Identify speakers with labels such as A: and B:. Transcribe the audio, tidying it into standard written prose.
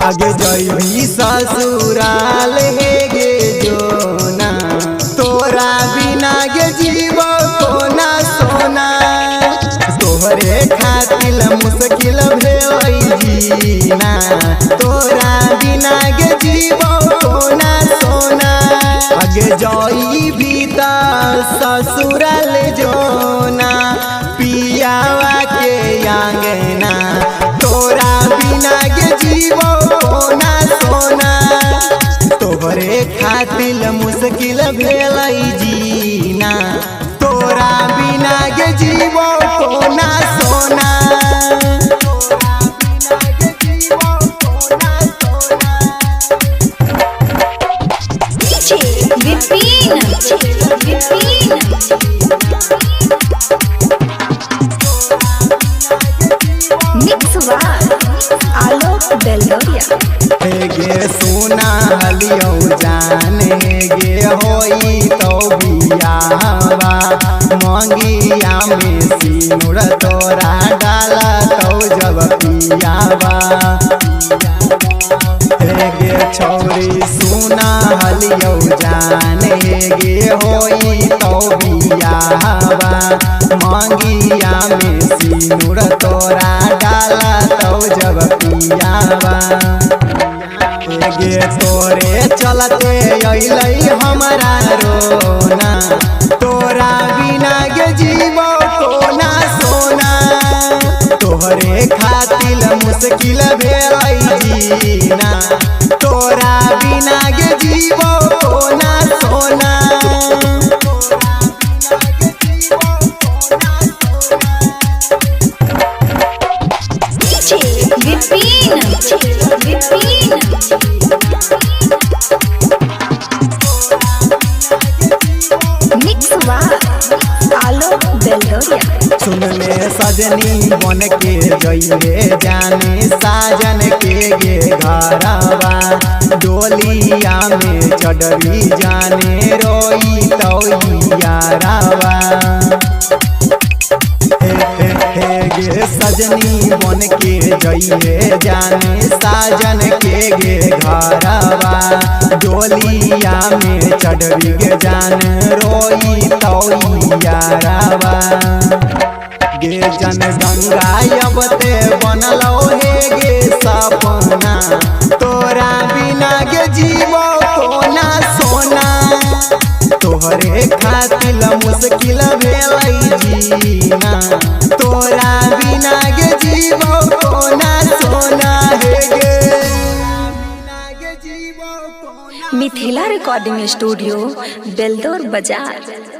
A: आगे जइबी ससुराल हे गे जोना तोरा बिना गे जीवो कोना सोना तोहरे खातिर मुश्किल भेलई जीना तोरा बिना गे जीवो कोना सोना आगे जइबी त ससुराल जोना पियावा के आंगना तोरा बिना गे जीवो कोना सोना तोहरे खातिर मुश्किल भेलई जीना तोरा बिना गे जीवो कोना सोना गे सोना हलियो जाने गे होई तो बियावा मंगिया में सिनुर तोरा डाला तो जब पियावा गे छौरी सोना हलियो जाने गे होई तो बियावा मंगिया में सिनुर तोरा डाला तो जब पियावा गे तोरे चलते अइलई हमारा रोना तोरा बिना गे जीवो कोना सोना तोहरे खातिर मुश्किल भेलई जीना तोरा बिना गे जीवो कोना सोना सुन ले सजनी बन के जइए जाने साजन के गे घरवा डोलिया में चढ़ी जाने रोई तो यारवा गे सजनी बन के जइए जाने साजन के गे घरवा डोलिया में चढ़ी गे जान रोई तो यारवा गे जन गंगा अबते बनलो हे गे सपना तोरा बिना गे जीवो कोना सोना तोहरे खातिर मुश्किल भेलई जीना तोरा बिना गे जीवो कोना सोना हे गे
B: मिथिला रिकॉर्डिंग स्टूडियो बेलदौर बाजार।